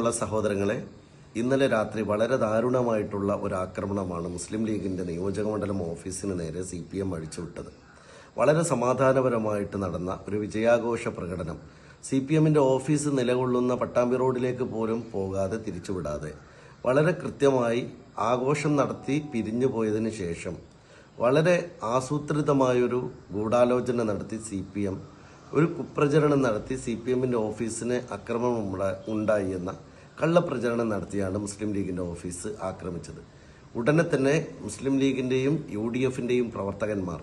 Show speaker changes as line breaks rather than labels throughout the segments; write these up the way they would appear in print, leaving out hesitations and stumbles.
ഉള്ള സഹോദരങ്ങളെ, ഇന്നലെ രാത്രി വളരെ ദാരുണമായിട്ടുള്ള ഒരു ആക്രമണമാണ് മുസ്ലിം ലീഗിന്റെ നിയോജകമണ്ഡലം ഓഫീസിന് നേരെ CPM അഴിച്ചുവിട്ടത്. വളരെ സമാധാനപരമായിട്ട് നടന്ന ഒരു വിജയാഘോഷ പ്രകടനം CPMന്റെ ഓഫീസ് നിലകൊള്ളുന്ന പട്ടാമ്പി റോഡിലേക്ക് പോലും പോകാതെ തിരിച്ചുവിടാതെ വളരെ കൃത്യമായി ആഘോഷം നടത്തി പിരിഞ്ഞു പോയതിന് ശേഷം വളരെ ആസൂത്രിതമായൊരു ഗൂഢാലോചന നടത്തി CPM ഒരു കുപ്രചരണം നടത്തി CPMന്റെ ഓഫീസിന് ആക്രമണം ഉണ്ടായി എന്ന കള്ളപ്രചരണം നടത്തിയാണ് മുസ്ലിം ലീഗിന്റെ ഓഫീസ് ആക്രമിച്ചത്. ഉടനെ തന്നെ മുസ്ലിം ലീഗിന്റെയും UDFന്റെയും പ്രവർത്തകന്മാർ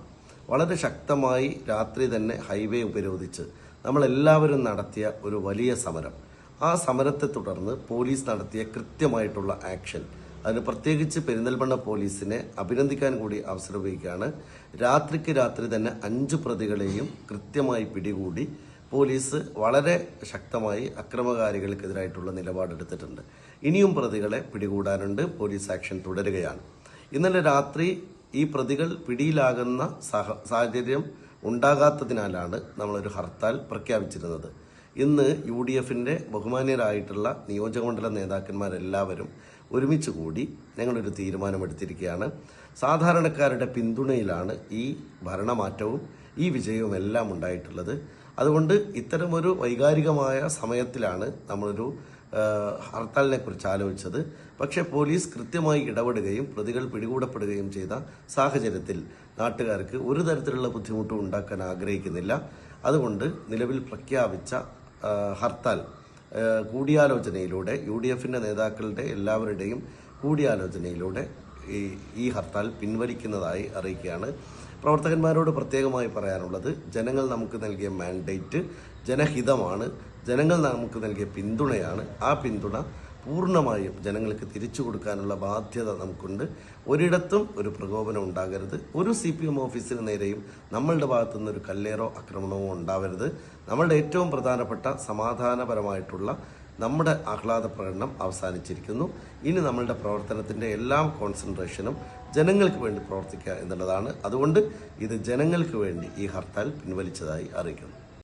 വളരെ ശക്തമായി രാത്രി തന്നെ ഹൈവേ ഉപരോധിച്ച് നമ്മളെല്ലാവരും നടത്തിയ ഒരു വലിയ സമരം, ആ സമരത്തെ തുടർന്ന് പോലീസ് നടത്തിയ കൃത്യമായിട്ടുള്ള ആക്ഷൻ, അതിന് പ്രത്യേകിച്ച് പെരിന്തൽമണ്ണ പോലീസിനെ അഭിനന്ദിക്കാൻ കൂടി അവസരം ഉപയോഗിക്കുകയാണ്. രാത്രിക്ക് രാത്രി തന്നെ 5 പ്രതികളെയും കൃത്യമായി പിടികൂടി പോലീസ് വളരെ ശക്തമായി അക്രമകാരികൾക്കെതിരായിട്ടുള്ള നിലപാടെടുത്തിട്ടുണ്ട്. ഇനിയും പ്രതികളെ പിടികൂടാനുണ്ട്. പോലീസ് ആക്ഷൻ തുടരുകയാണ്. ഇന്നലെ രാത്രി ഈ പ്രതികൾ പിടിയിലാകുന്ന സാഹചര്യം ഉണ്ടാകാത്തതിനാലാണ് നമ്മളൊരു ഹർത്താൽ പ്രഖ്യാപിച്ചിരുന്നത്. ഇന്ന് UDFന്റെ ബഹുമാന്യരായിട്ടുള്ള നിയോജകമണ്ഡല നേതാക്കന്മാരെല്ലാവരും ഒരുമിച്ച് കൂടി ഞങ്ങളൊരു തീരുമാനമെടുത്തിരിക്കുകയാണ്. സാധാരണക്കാരുടെ പിന്തുണയിലാണ് ഈ ഭരണമാറ്റവും ഈ വിജയവും എല്ലാം ഉണ്ടായിട്ടുള്ളത്. അതുകൊണ്ട് ഇത്തരമൊരു വൈകാരികമായ സമയത്തിലാണ് നമ്മളൊരു ഹർത്താലിനെ കുറിച്ച് ആലോചിച്ചത്. പക്ഷേ പോലീസ് കൃത്യമായി ഇടപെടുകയും പ്രതികൾ പിടികൂടപ്പെടുകയും ചെയ്ത സാഹചര്യത്തിൽ നാട്ടുകാർക്ക് ഒരു തരത്തിലുള്ള ബുദ്ധിമുട്ടും ഉണ്ടാക്കാൻ ആഗ്രഹിക്കുന്നില്ല. അതുകൊണ്ട് നിലവിൽ പ്രഖ്യാപിച്ച ഹർത്താൽ കൂടിയാലോചനയിലൂടെ UDFന്റെ നേതാക്കളുടെ എല്ലാവരുടെയും കൂടിയാലോചനയിലൂടെ ഈ ഹർത്താൽ പിൻവലിക്കുന്നതായി അറിയിക്കുകയാണ്. പ്രവർത്തകന്മാരോട് പ്രത്യേകമായി പറയാനുള്ളത്, ജനങ്ങൾ നമുക്ക് നൽകിയ മാൻഡേറ്റ് ജനഹിതമാണ്, ജനങ്ങൾ നമുക്ക് നൽകിയ പിന്തുണയാണ്. ആ പിന്തുണ പൂർണ്ണമായും ജനങ്ങൾക്ക് തിരിച്ചു കൊടുക്കാനുള്ള ബാധ്യത നമുക്കുണ്ട്. ഒരിടത്തും ഒരു പ്രകോപനം ഉണ്ടാകരുത്. ഒരു CPM ഓഫീസിന് നേരെയും നമ്മളുടെ ഭാഗത്തുനിന്ന് ഒരു കല്ലേറോ ആക്രമണമോ ഉണ്ടാവരുത്. നമ്മളുടെ ഏറ്റവും പ്രധാനപ്പെട്ട സമാധാനപരമായിട്ടുള്ള നമ്മുടെ ആഹ്ലാദ പ്രകടനം അവസാനിച്ചിരിക്കുന്നു. ഇനി നമ്മളുടെ പ്രവർത്തനത്തിൻ്റെ എല്ലാ കോൺസെൻട്രേഷനും ജനങ്ങൾക്ക് വേണ്ടി പ്രവർത്തിക്കുക എന്നുള്ളതാണ്. അതുകൊണ്ട് ഇത് ജനങ്ങൾക്ക് വേണ്ടി ഈ ഹർത്താൽ പിൻവലിച്ചതായി അറിയിക്കുന്നു.